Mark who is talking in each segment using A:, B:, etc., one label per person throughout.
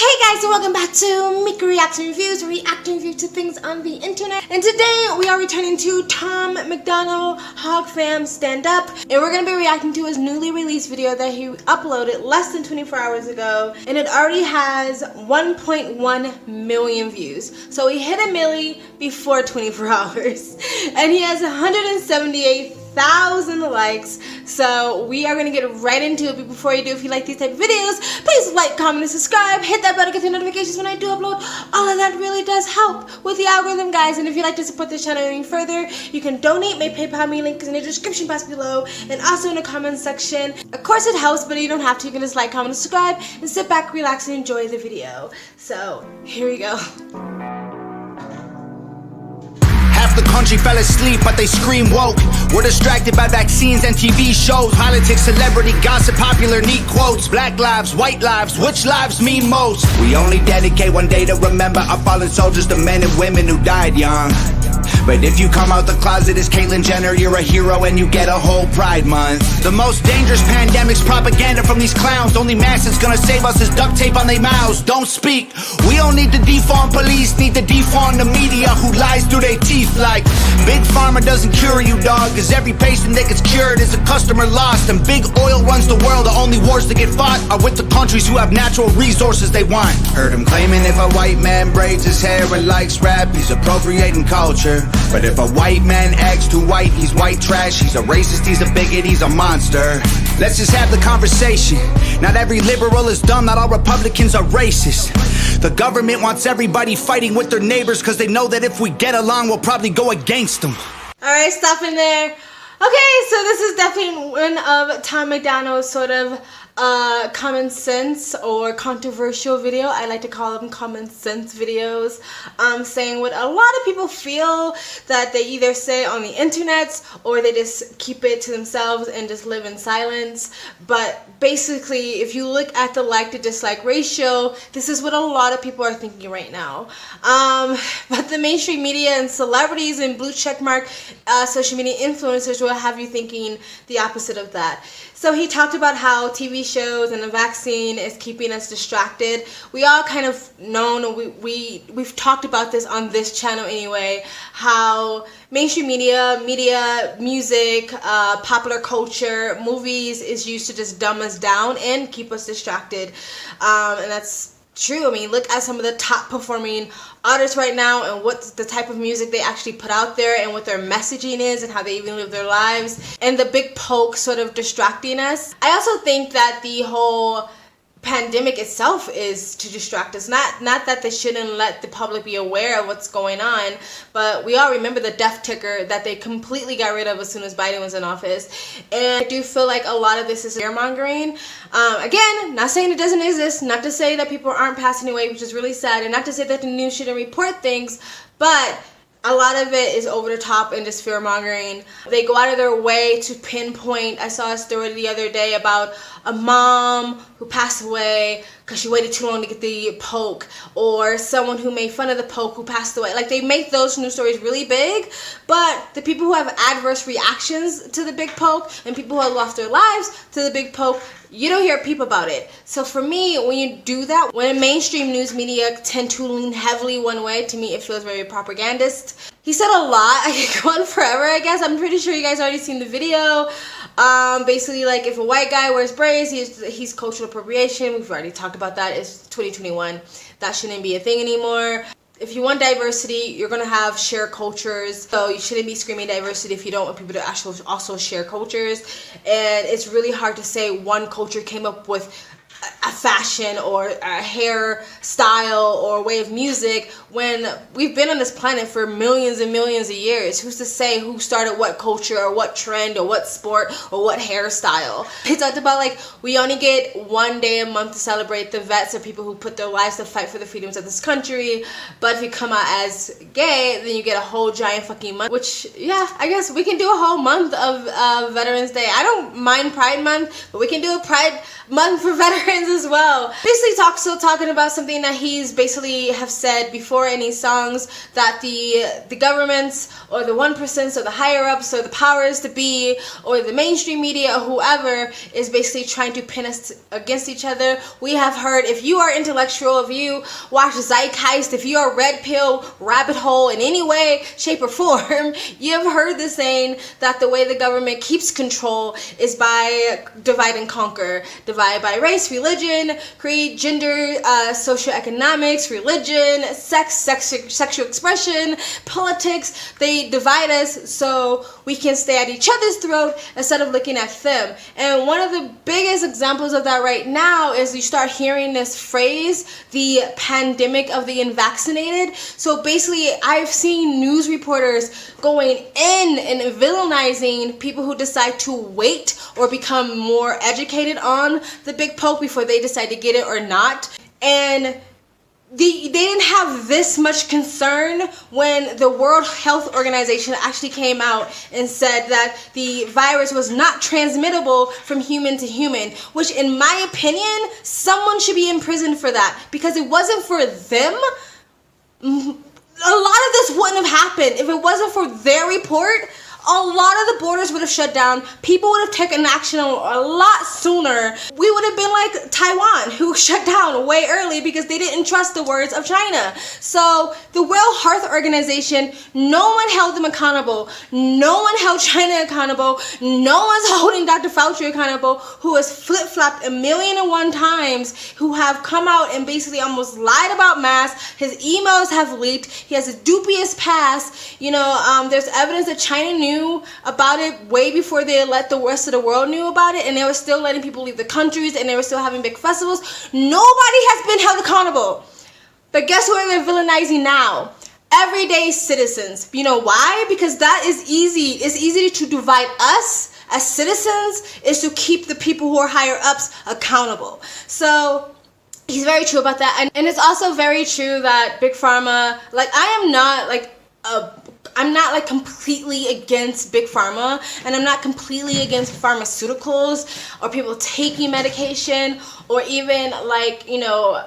A: Hey guys, and welcome back to Mika Reaction Reviews, reacting to things on the internet. And today we are returning to Tom MacDonald Hog Fam Stand Up, and we're gonna be reacting to his newly released video that he uploaded less than 24 hours ago, and it already has 1.1 million views. So he hit a milli before 24 hours, and he has 178,000 likes. So we are gonna get right into it. But before you do, if you like these type of videos, please like, comment, and subscribe. Hit that bell to get the notifications when I do upload. All of that really does help with the algorithm, guys. And if you'd like to support this channel any further, you can donate. My PayPal link is in the description box below and also in the comment section. Of course it helps, but you don't have to. You can just like, comment, and subscribe and sit back, relax, and enjoy the video. So here we go.
B: The country fell asleep, but they scream woke. We're distracted by vaccines and TV shows, politics, celebrity gossip, popular neat quotes. Black lives, white lives, which lives mean most? We only dedicate one day to remember our fallen soldiers, the men and women who died young. But if you come out the closet as Caitlyn Jenner, you're a hero and you get a whole Pride Month. The most dangerous pandemic's propaganda from these clowns. The only mask that's gonna save us is duct tape on their mouths. Don't speak. We don't need to defund police, need to defund the media who lies through their teeth like Big Pharma doesn't cure you, dog, cause every patient that gets cured is a customer lost. And big oil runs the world, the only wars that get fought are with the countries who have natural resources they want. Heard him claiming if a white man braids his hair and likes rap, he's appropriating culture. But if a white man acts too white, he's white trash. He's a racist, he's a bigot, he's a monster. Let's just have the conversation. Not every liberal is dumb, not all Republicans are racist. The government wants everybody fighting with their neighbors because they know that if we get along, we'll probably go against them.
A: Alright, stop in there. Okay, so this is definitely one of Tom MacDonald's sort of common sense or controversial video. I like to call them common sense videos, saying what a lot of people feel that they either say on the internet or they just keep it to themselves and just live in silence. But basically, if you look at the like to dislike ratio, this is what a lot of people are thinking right now. But the mainstream media and celebrities and blue checkmark social media influencers will have you thinking the opposite of that. So he talked about how TV shows and the vaccine is keeping us distracted. We all kind of know, we've talked about this on this channel anyway, how mainstream media, music, popular culture, movies is used to just dumb us down and keep us distracted. And that's true. I mean, look at some of the top performing artists right now and what the type of music they actually put out there and what their messaging is and how they even live their lives, and the big poke sort of distracting us. I also think that the whole pandemic itself is to distract us. Not that they shouldn't let the public be aware of what's going on, but we all remember the death ticker that they completely got rid of as soon as Biden was in office. And I do feel like a lot of this is fear-mongering. Again, not saying it doesn't exist, not to say that people aren't passing away, which is really sad, and not to say that the news shouldn't report things, but a lot of it is over the top and just fear-mongering. They go out of their way to pinpoint. I saw a story the other day about a mom who passed away because she waited too long to get the poke, or someone who made fun of the poke who passed away. Like, they make those news stories really big, but the people who have adverse reactions to the big poke and people who have lost their lives to the big poke, you don't hear a peep about it. So for me, when you do that, when mainstream news media tend to lean heavily one way, to me it feels very propagandist. He said a lot. I could go on forever, I guess. I'm pretty sure you guys already seen the video. Basically, like, if a white guy wears braids, he's cultural appropriation. We've already talked about that. It's 2021. That shouldn't be a thing anymore. If you want diversity, you're gonna have shared cultures. So you shouldn't be screaming diversity if you don't want people to actually also share cultures. And it's really hard to say one culture came up with a fashion or a hairstyle or a way of music when we've been on this planet for millions and millions of years. Who's to say who started what culture or what trend or what sport or what hairstyle? He talked about, like, we only get one day a month to celebrate the vets or people who put their lives to fight for the freedoms of this country, but if you come out as gay, then you get a whole giant fucking month, which, yeah, I guess we can do a whole month of Veterans Day. I don't mind Pride Month, but we can do a Pride Month for veterans. concerns as well. Basically still talking about something that he's basically have said before in his songs, that the governments or the 1% or the higher ups or the powers to be or the mainstream media or whoever is basically trying to pin us against each other. We have heard, if you are intellectual, if you watch Zeitgeist, if you are red pill, rabbit hole in any way, shape or form, you have heard the saying that the way the government keeps control is by divide and conquer. Divide by race, religion, creed, gender, socioeconomics, religion, sexual expression, politics. They divide us so we can stay at each other's throat instead of looking at them. And one of the biggest examples of that right now is you start hearing this phrase, the pandemic of the unvaccinated. So basically, I've seen news reporters going in and villainizing people who decide to wait or become more educated on the big poke before they decide to get it or not. And they didn't have this much concern when the World Health Organization actually came out and said that the virus was not transmittable from human to human, which in my opinion, someone should be in prison for that, because it wasn't for them. A lot of this wouldn't have happened if it wasn't for their report. A lot of the borders would have shut down. People would have taken action a lot sooner. We would have been like Taiwan, who shut down way early because they didn't trust the words of China. So the World Health Organization, no one held them accountable. No one held China accountable. No one's holding Dr. Fauci accountable, who has flip-flopped 1,000,001 times, who have come out and basically almost lied about masks. His emails have leaked. He has a dubious past. There's evidence that China knew about it way before they let the rest of the world knew about it, and they were still letting people leave the countries, and they were still having big festivals. Nobody has been held accountable. But guess who they're villainizing now? Everyday citizens. You know why? Because that is easy. It's easy to divide us as citizens, is to keep the people who are higher ups accountable. So he's very true about that. And it's also very true that Big Pharma, I'm not completely against Big Pharma, and I'm not completely against pharmaceuticals or people taking medication or even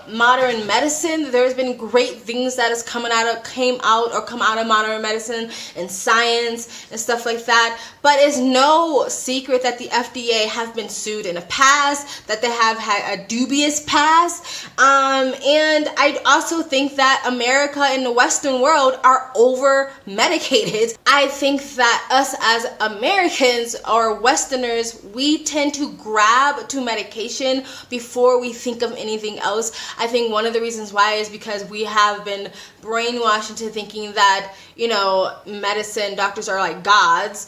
A: modern medicine. There's been great things that has come out of modern medicine and science and stuff like that. But it's no secret that the FDA have been sued in the past, that they have had a dubious past. And I also think that America and the Western world are over medicated. I think that us as Americans or Westerners, we tend to grab to medication before we think of anything else. I think one of the reasons why is because we have been brainwashed into thinking that, medicine doctors are like gods,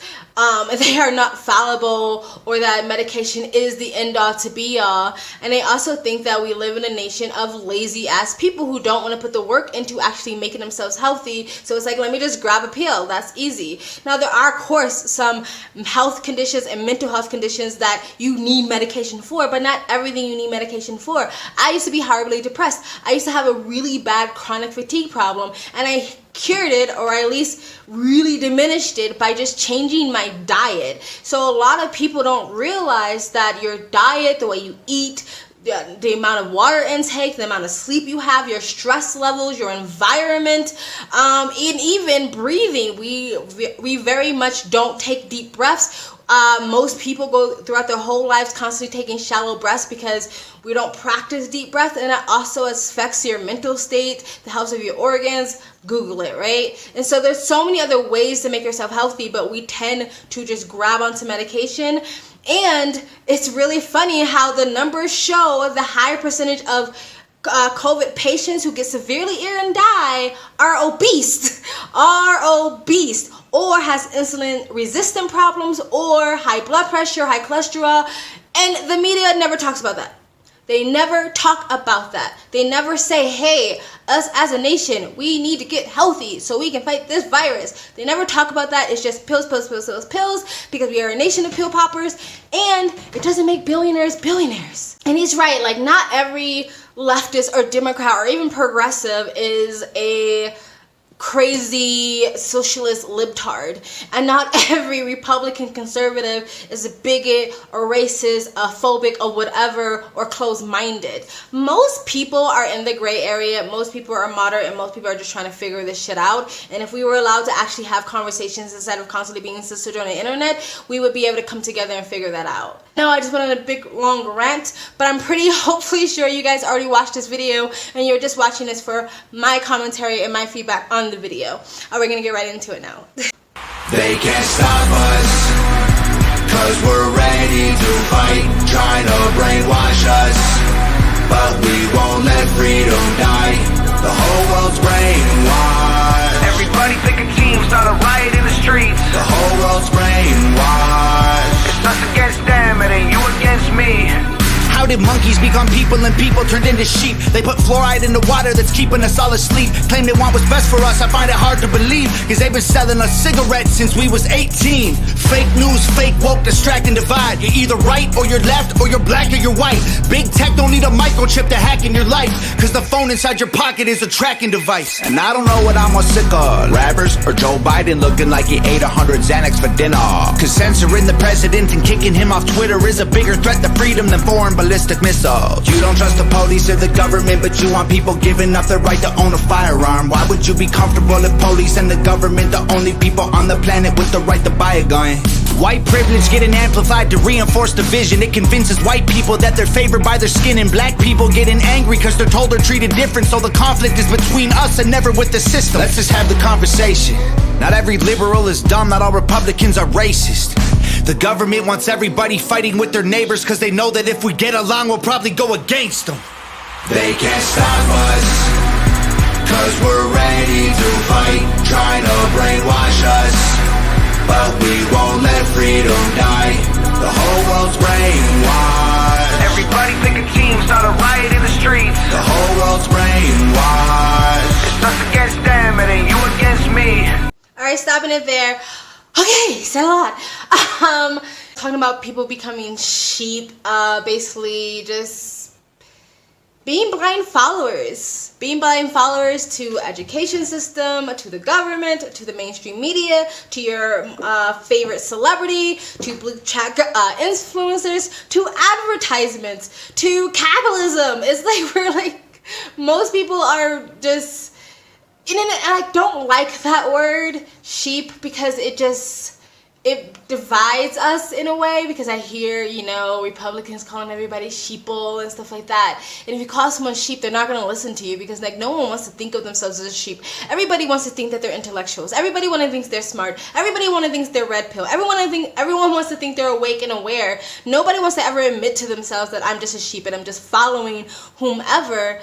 A: they are not fallible, or that medication is the end all to be all. And I also think that we live in a nation of lazy ass people who don't want to put the work into actually making themselves healthy. So it's like, let me just grab a pill. That's easy. Now there are, of course, some health conditions and mental health conditions that you need medication for, but not everything you need medication for. I used to be horribly depressed. I used to have a really bad chronic fatigue problem, and I cured it, or at least really diminished it, by just changing my diet. So a lot of people don't realize that your diet, the way you eat, the amount of water intake, the amount of sleep you have, your stress levels, your environment, and even breathing. We very much don't take deep breaths. Most people go throughout their whole lives constantly taking shallow breaths because we don't practice deep breath, and it also affects your mental state, the health of your organs. Google it, right? And so there's so many other ways to make yourself healthy, but we tend to just grab onto medication. And it's really funny how the numbers show the higher percentage of COVID patients who get severely ill and die are obese, or has insulin resistant problems, or high blood pressure, high cholesterol, and the media never talks about that. They never talk about that. They never say, hey, us as a nation, we need to get healthy so we can fight this virus. They never talk about that. It's just pills, because we are a nation of pill poppers, and it doesn't make billionaires billionaires. And he's right, not every leftist or Democrat or even progressive is a crazy socialist libtard, and not every Republican conservative is a bigot or racist, a phobic or whatever, or closed-minded. Most people are in the gray area, most people are moderate, and most people are just trying to figure this shit out. And if we were allowed to actually have conversations instead of constantly being censored on the internet, we would be able to come together and figure that out. No, I just went on a big long rant, but I'm pretty hopefully sure you guys already watched this video and you're just watching this for my commentary and my feedback on the video. We're gonna get right into it now.
B: They can't stop us, cause we're ready to fight, trying to brainwash us, but we won't let freedom die. The whole world's brainwashed. Everybody pick a team, start a riot in the streets. The whole world's brainwashed. It's us against them, it ain't you against me. How did monkeys become people and people turned into sheep? They put fluoride in the water that's keeping us all asleep. Claim they want what's best for us, I find it hard to believe, cause they've been selling us cigarettes since we was 18. Fake news, fake woke, distract and divide. You're either right or you're left, or you're black or you're white. Big tech don't need a microchip to hack in your life, cause the phone inside your pocket is a tracking device. And I don't know what I'm more sick of, rappers or Joe Biden looking like he ate 100 Xanax for dinner. Cause censoring the president and kicking him off Twitter is a bigger threat to freedom than foreign ballistic missiles. You don't trust the police or the government, but you want people giving up their right to own a firearm. Why would you be comfortable if police and the government the only people on the planet with the right to buy a gun? White privilege getting amplified to reinforce division. It convinces white people that they're favored by their skin, and black people getting angry cause they're told they're treated different. So the conflict is between us and never with the system. Let's just have the conversation. Not every liberal is dumb, not all Republicans are racist. The government wants everybody fighting with their neighbors cause they know that if we get along we'll probably go against them. They can't stop us, cause we're ready to fight, trying to brainwash us, but we won't let freedom die. The whole world's brainwashed. Everybody pick a team, start a riot in the streets. The whole world's brainwashed. It's us against them, it ain't you against me.
A: Alright, stopping it there. Okay, said a lot. Talking about people becoming sheep, basically just being blind followers. Being blind followers to education system, to the government, to the mainstream media, to your favorite celebrity, to blue check influencers, to advertisements, to capitalism. It's like we're like, most people are just, and I don't like that word, sheep, because it divides us in a way, because I hear, you know, Republicans calling everybody sheeple and stuff like that. And if you call someone sheep, they're not going to listen to you, because like no one wants to think of themselves as a sheep. Everybody wants to think that they're intellectuals. Everybody wants to think they're smart. Everybody wants to think they're red pill. Everyone wants to think they're awake and aware. Nobody wants to ever admit to themselves that I'm just a sheep and I'm just following whomever.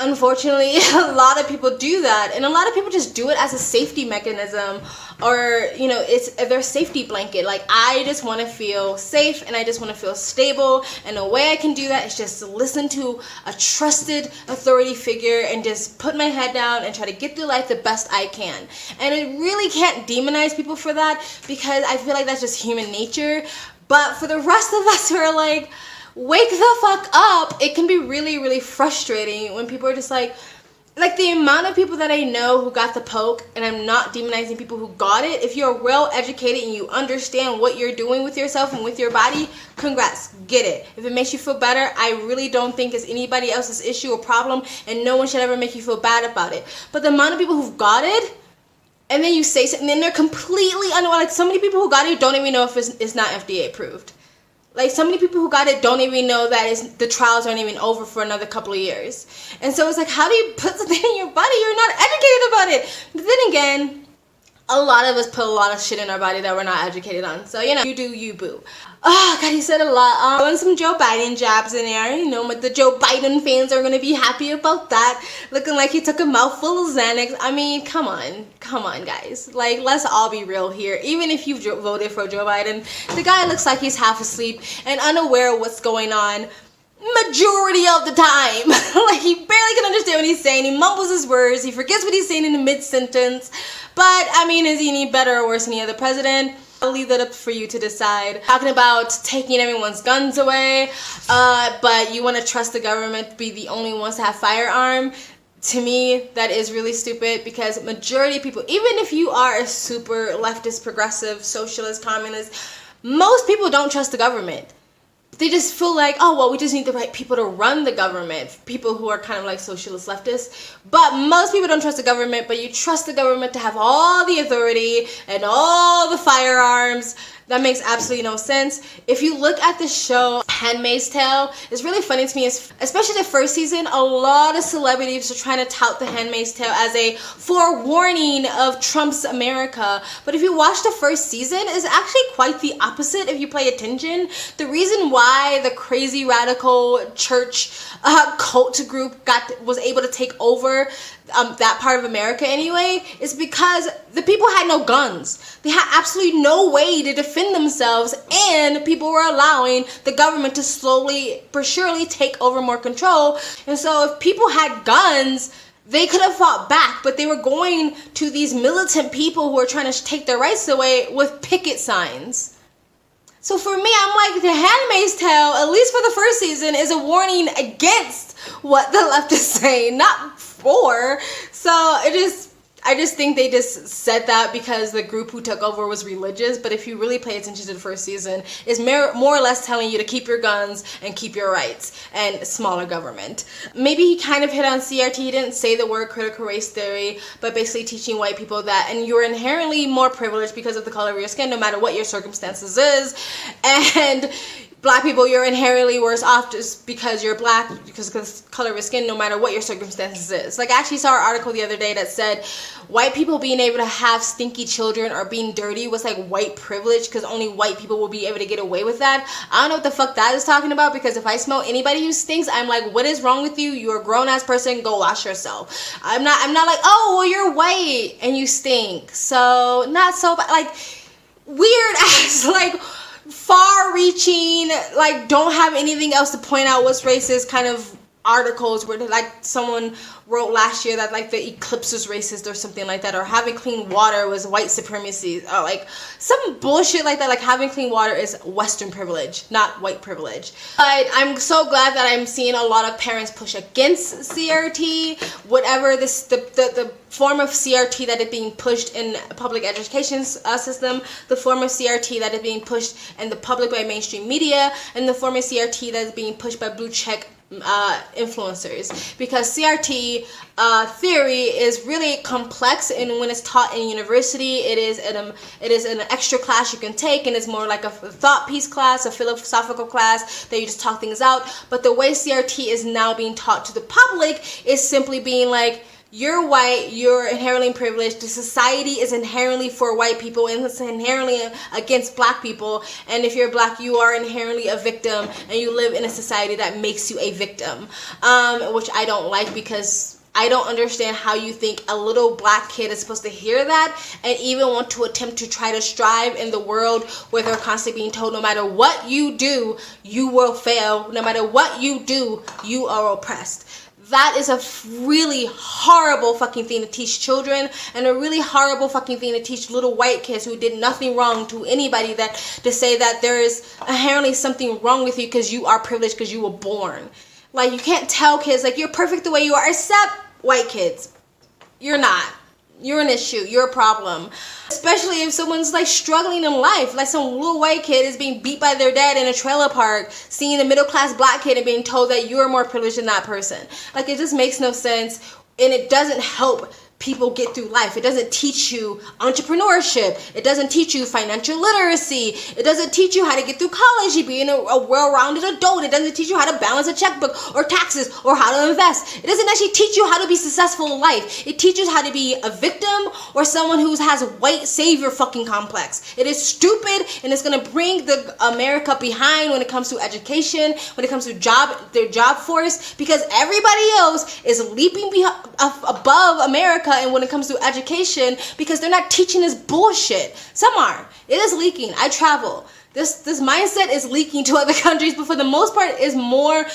A: Unfortunately, a lot of people do that, and a lot of people just do it as a safety mechanism, or, you know, it's their safety blanket. Like, I just want to feel safe, and I just want to feel stable, and the way I can do that is just to listen to a trusted authority figure and just put my head down and try to get through life the best I can. And I really can't demonize people for that, because I feel like that's just human nature. But for the rest of us who are like, wake the fuck up, it can be really, really frustrating when people are just like the amount of people that I know who got the poke, and I'm not demonizing people who got it. If you're well educated and you understand what you're doing with yourself and with your body, congrats, get it. If it makes you feel better, I really don't think it's anybody else's issue or problem, and no one should ever make you feel bad about it. But the amount of people who've got it, and then you say something, and then they're completely unaware. Like, so many people who got it don't even know if it's not FDA approved. Like, so many people who got it don't even know that the trials aren't even over for another couple of years. And so it's like, how do you put something in your body? You're not educated about it. But then again, a lot of us put a lot of shit in our body that we're not educated on. So, you know, you do you, boo. Oh, God, he said a lot. And some Joe Biden jabs in there. You know, the Joe Biden fans are going to be happy about that. Looking like he took a mouthful of Xanax. I mean, come on. Come on, guys. Like, let's all be real here. Even if you voted for Joe Biden, the guy looks like he's half asleep and unaware of what's going on majority of the time. Like, he barely can understand what he's saying. He mumbles his words. He forgets what he's saying in the mid-sentence. But, I mean, is he any better or worse than any other president? I'll leave that up for you to decide. Talking about taking everyone's guns away, but you want to trust the government to be the only ones to have firearm. To me, that is really stupid, because majority of people, even if you are a super leftist, progressive, socialist, communist, most people don't trust the government. They just feel like, oh, well, we just need the right people to run the government. People who are kind of like socialist leftists. But most people don't trust the government, but you trust the government to have all the authority and all the firearms. That makes absolutely no sense. If you look at the show Handmaid's Tale, it's really funny to me, especially the first season, a lot of celebrities are trying to tout the Handmaid's Tale as a forewarning of Trump's America. But if you watch the first season, it's actually quite the opposite if you pay attention. The reason why the crazy radical church cult group was able to take over that part of America anyway, is because the people had no guns. They had absolutely no way to defend themselves, and people were allowing the government to slowly but surely take over more control. And so if people had guns, they could have fought back, but they were going to these militant people who were trying to take their rights away with picket signs. So for me, I'm like, The Handmaid's Tale, at least for the first season, is a warning against what the left is saying, not for. So I just think they just said that because the group who took over was religious. But if you really pay attention to the first season, it's more or less telling you to keep your guns and keep your rights and smaller government. Maybe he kind of hit on CRT. He didn't say the word critical race theory, but basically teaching white people that, and you're inherently more privileged because of the color of your skin, no matter what your circumstances is. And black people, you're inherently worse off just because you're black, because of the color of your skin, no matter what your circumstances is. Like, I actually saw an article the other day that said white people being able to have stinky children or being dirty was like white privilege, because only white people will be able to get away with that. I don't know what the fuck that is talking about, because if I smell anybody who stinks, I'm like, what is wrong with you? You're a grown-ass person, go wash yourself. I'm not like, oh, well, you're white and you stink. So, not so bad. Like, weird ass, like, far-reaching, like, don't have anything else to point out what's racist kind of articles where, like, someone wrote last year that, like, the eclipse was racist or something like that, or having clean water was white supremacy, or like some bullshit like that. Like, having clean water is Western privilege, not white privilege. But I'm so glad that I'm seeing a lot of parents push against CRT, whatever this the form of CRT that is being pushed in public education system, the form of CRT that is being pushed in the public by mainstream media, and the form of CRT that is being pushed by blue check influencers. Because CRT theory is really complex, and when it's taught in university, it is an extra class you can take, and it's more like a thought piece class, a philosophical class that you just talk things out. But the way CRT is now being taught to the public is simply being like, you're white, you're inherently privileged, the society is inherently for white people and it's inherently against black people, and if you're black, you are inherently a victim, and you live in a society that makes you a victim, which I don't like, because I don't understand how you think a little black kid is supposed to hear that and even want to attempt to try to strive in the world where they're constantly being told, no matter what you do, you will fail, no matter what you do, you are oppressed. That is a really horrible fucking thing to teach children, and a really horrible fucking thing to teach little white kids who did nothing wrong to anybody, that to say that there is inherently something wrong with you because you are privileged because you were born. Like, you can't tell kids, like, you're perfect the way you are, except white kids. You're not. You're an issue. You're a problem. Especially if someone's like struggling in life. Like some little white kid is being beat by their dad in a trailer park, seeing a middle class black kid and being told that you're more privileged than that person. Like, it just makes no sense, and it doesn't help people get through life. It doesn't teach you entrepreneurship. It doesn't teach you financial literacy. It doesn't teach you how to get through college, you being a well-rounded adult. It doesn't teach you how to balance a checkbook or taxes or how to invest. It doesn't actually teach you how to be successful in life. It teaches how to be a victim or someone who has a white savior fucking complex. It is stupid, and it's gonna bring the America behind when it comes to education, when it comes to their job force, because everybody else is leaping above America. And when it comes to education, because they're not teaching this bullshit. Some are. It is leaking. I travel. This mindset is leaking to other countries, but for the most part, is more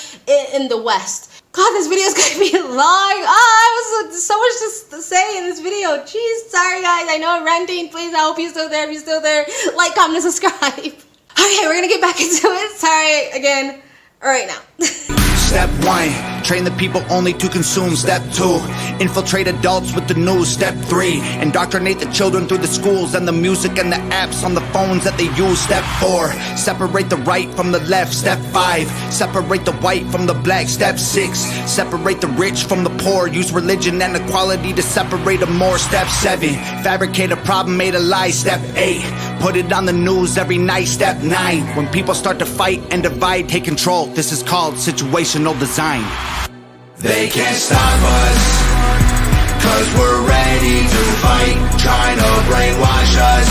A: in the West. God, this video is gonna be long. I was so much to say in this video. Jeez, sorry guys. I know I'm ranting. Please, I hope you're still there. If you're still there, like, comment, and subscribe. Okay, we're gonna get back into it. Sorry again. All right now.
B: Step 1. train the people only to consume. Step 2, infiltrate adults with the news. Step 3, indoctrinate the children through the schools and the music and the apps on the phones that they use. Step 4, separate the right from the left. Step 5, separate the white from the black. Step 6, separate the rich from the poor. Use religion and equality to separate them more. Step 7, fabricate a problem, made a lie. Step 8, put it on the news every night. Step 9, when people start to fight and divide, take control. This is called situational design.
C: They can't stop us, 'cause we're ready to fight, trying to brainwash us,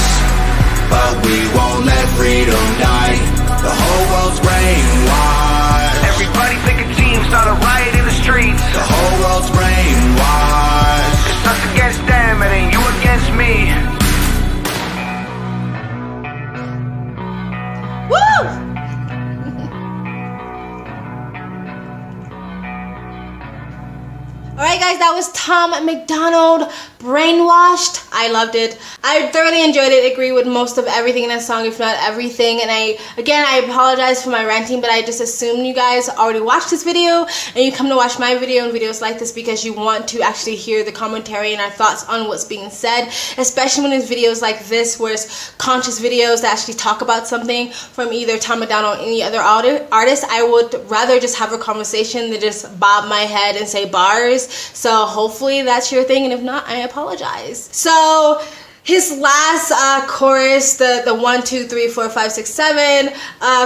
C: but we won't let freedom die. The whole world's brainwashed.
D: Everybody pick a team, start a riot in the streets.
C: The whole world's brainwashed.
D: It's us against them, it ain't you against me.
A: Woo! Alright guys, that was Tom MacDonald, Brainwashed. I loved it. I thoroughly enjoyed it. Agree with most of everything in that song, if not everything. And I apologize for my ranting, but I just assume you guys already watched this video and you come to watch my video and videos like this because you want to actually hear the commentary and our thoughts on what's being said, especially when there's videos like this where it's conscious videos that actually talk about something from either Tom MacDonald or any other artist. I would rather just have a conversation than just bob my head and say bars. So hopefully that's your thing, and if not, I apologize. So his last chorus, the 1, 2, 3, 4, 5, 6, 7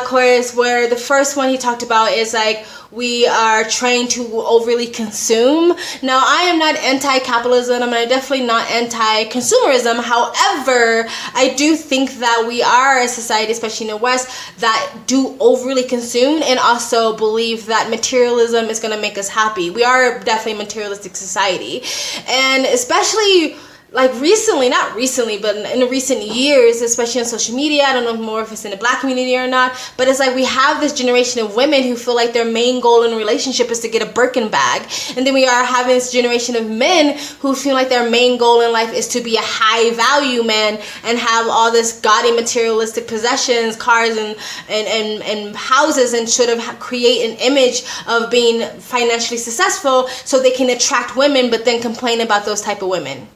A: chorus, where the first one he talked about is like, we are trained to overly consume. Now, I am not anti-capitalism. I'm definitely not anti-consumerism. However, I do think that we are a society, especially in the West, that do overly consume and also believe that materialism is going to make us happy. We are definitely a materialistic society. And especially like recently, not recently, but in the recent years, especially on social media, I don't know more if it's in the black community or not, but it's like we have this generation of women who feel like their main goal in a relationship is to get a Birkin bag. And then we are having this generation of men who feel like their main goal in life is to be a high value man and have all this gaudy materialistic possessions, cars and houses, and sort of create an image of being financially successful so they can attract women, but then complain about those type of women,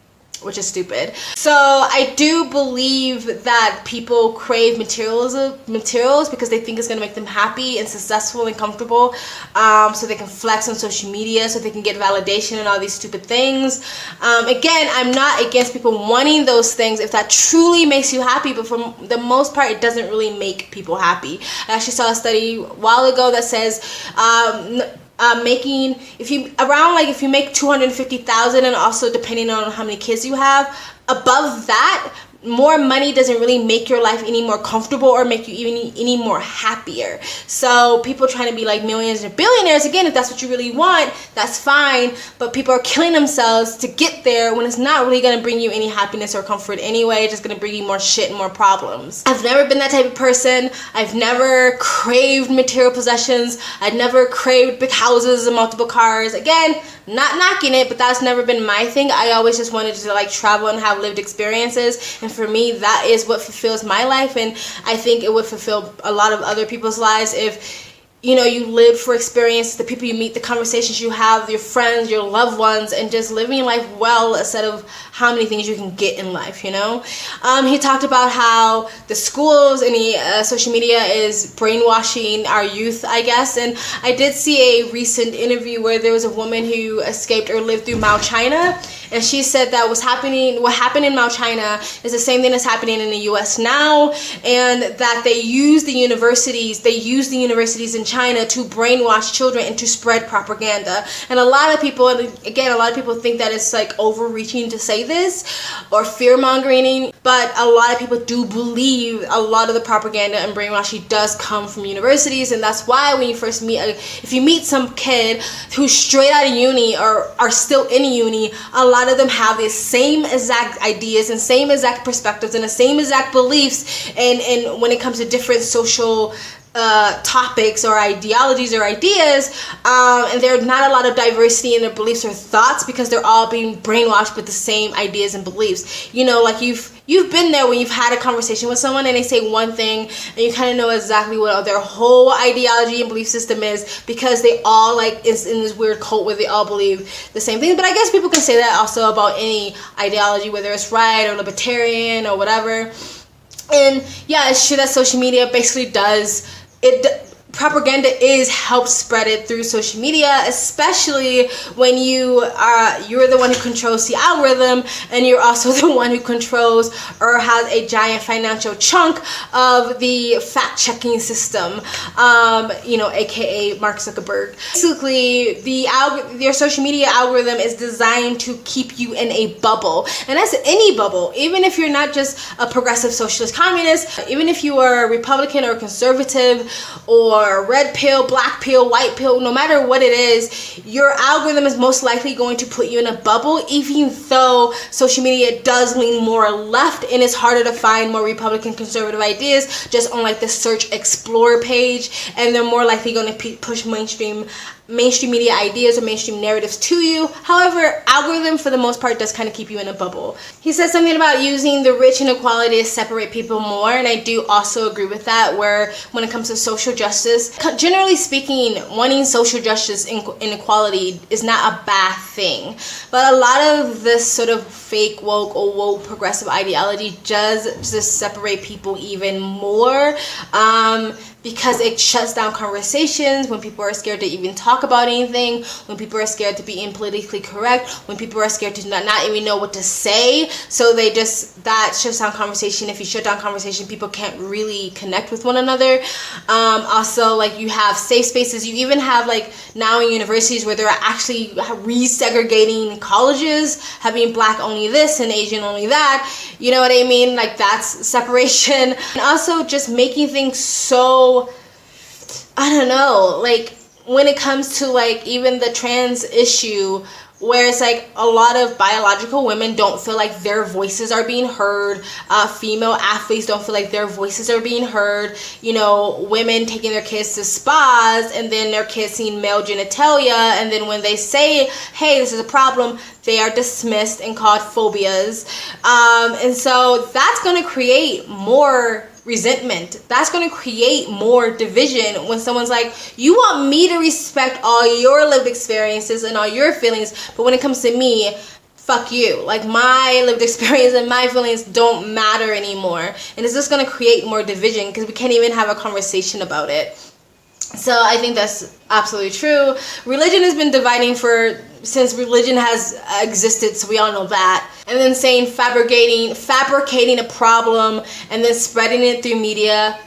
A: which is stupid. So I do believe that people crave materials because they think it's going to make them happy and successful and comfortable, so they can flex on social media, so they can get validation and all these stupid things. Again, I'm not against people wanting those things if that truly makes you happy, but for the most part, it doesn't really make people happy. I actually saw a study a while ago that says if you make 250,000, and also depending on how many kids you have, above that, more money doesn't really make your life any more comfortable or make you even any more happier. So people trying to be like millionaires or billionaires, again, if that's what you really want, that's fine, but people are killing themselves to get there when it's not really going to bring you any happiness or comfort anyway. It's just going to bring you more shit and more problems. I've never been that type of person. I've never craved material possessions. I've never craved big houses and multiple cars. Again, not knocking it, but that's never been my thing. I always just wanted to like travel and have lived experiences, and for me, that is what fulfills my life, and I think it would fulfill a lot of other people's lives if, you know, you live for experience, the people you meet, the conversations you have, your friends, your loved ones, and just living life well instead of how many things you can get in life, you know? He talked about how the schools and the social media is brainwashing our youth, I guess, and I did see a recent interview where there was a woman who escaped or lived through Mao China, and she said that what happened in Mao China is the same thing that's happening in the US now, and that they use the universities in China to brainwash children and to spread propaganda. And a lot of people think that it's like overreaching to say this or fear-mongering, but a lot of people do believe a lot of the propaganda and brainwashing does come from universities, and that's why when you first meet, if you meet some kid who's straight out of uni or are still in uni, a lot of them have the same exact ideas and same exact perspectives and the same exact beliefs, and when it comes to different social topics or ideologies or ideas, and there's not a lot of diversity in their beliefs or thoughts because they're all being brainwashed with the same ideas and beliefs. You know, like you've been there when you've had a conversation with someone and they say one thing and you kind of know exactly what their whole ideology and belief system is because they all like is in this weird cult where they all believe the same thing. But I guess people can say that also about any ideology, whether it's right or libertarian or whatever. And yeah, it's true that social media basically does propaganda helps spread it through social media, especially when you're the one who controls the algorithm and you're also the one who controls or has a giant financial chunk of the fact-checking system, aka Mark Zuckerberg. Basically, your social media algorithm is designed to keep you in a bubble, and that's any bubble, even if you're not just a progressive socialist communist, even if you are a Republican or conservative or red pill, black pill, white pill, no matter what it is, your algorithm is most likely going to put you in a bubble, even though social media does lean more left and it's harder to find more Republican conservative ideas just on like the search explorer page, and they're more likely going to push mainstream media ideas or mainstream narratives to you. However, algorithm for the most part does kind of keep you in a bubble. He said something about using the rich inequality to separate people more, and I do also agree with that, where when it comes to social justice, generally speaking, wanting social justice and inequality is not a bad thing, but a lot of this sort of fake woke or woke progressive ideology does just separate people even more, because it shuts down conversations when people are scared to even talk about anything, when people are scared to be politically correct, when people are scared to not even know what to say. So that shuts down conversation. If you shut down conversation, people can't really connect with one another. Also, like, you have safe spaces. You even have, like, now in universities where they're actually resegregating colleges, having black only this and Asian only that. You know what I mean? Like, that's separation. And also just making things so, I don't know, like when it comes to like even the trans issue, where it's like a lot of biological women don't feel like their voices are being heard, female athletes don't feel like their voices are being heard, women taking their kids to spas and then their kids seeing male genitalia, and then when they say, hey, this is a problem, they are dismissed and called phobias. And so that's going to create more resentment. That's going to create more division when someone's like, you want me to respect all your lived experiences and all your feelings, but when it comes to me, fuck you. Like, my lived experience and my feelings don't matter anymore. And it's just going to create more division because we can't even have a conversation about it. So I think that's absolutely true. Religion has been dividing since religion has existed, so we all know that. And then saying fabricating a problem and then spreading it through media.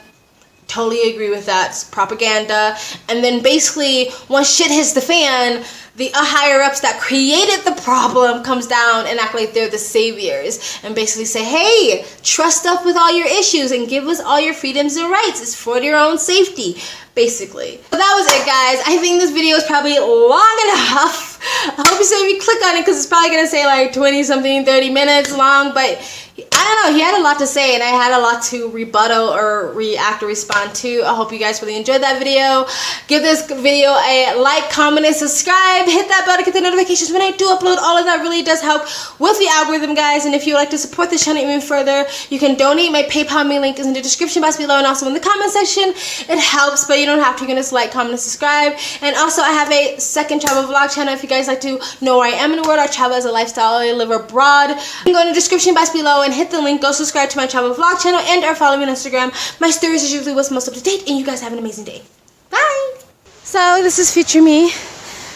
A: Totally agree with that. It's propaganda. And then basically, once shit hits the fan, the higher ups that created the problem comes down and act like they're the saviors and basically say, hey, trust up with all your issues and give us all your freedoms and rights. It's for your own safety, basically. So that was it, guys. I think this video is probably long enough. I hope you say if you click on it, because it's probably going to say like 20 something, 30 minutes long, but I don't know, he had a lot to say and I had a lot to rebuttal or react or respond to. I hope you guys really enjoyed that video. Give this video a like, comment, and subscribe. Hit that bell to get the notifications when I do upload. All of that really does help with the algorithm, guys. And if you would like to support this channel even further, you can donate. My PayPal link is in the description box below and also in the comment section. It helps, but you don't have to. You can just like, comment, and subscribe. And also, I have a second travel vlog channel. If you guys like to know where I am in the world, I travel as a lifestyle, I live abroad. You can go in the description box below and hit the link. Go subscribe to my travel vlog channel and or follow me on Instagram. My stories is usually what's most up to date, and you guys have an amazing day. Bye! So this is future me.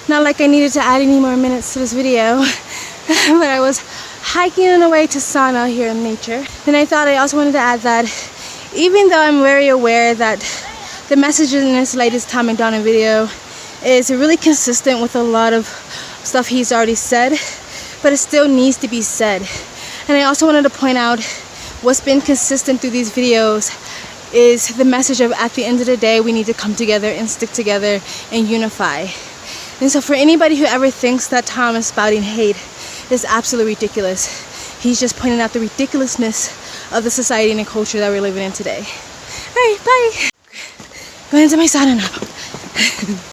A: Not like I needed to add any more minutes to this video, but I was hiking on the way to sauna here in nature. And I thought I also wanted to add that even though I'm very aware that the message in this latest Tom MacDonald video is really consistent with a lot of stuff he's already said, but it still needs to be said. And I also wanted to point out what's been consistent through these videos is the message of, at the end of the day, we need to come together and stick together and unify. And so for anybody who ever thinks that Tom is spouting hate, is absolutely ridiculous. He's just pointing out the ridiculousness of the society and the culture that we're living in today. All right, bye. When am I signing out?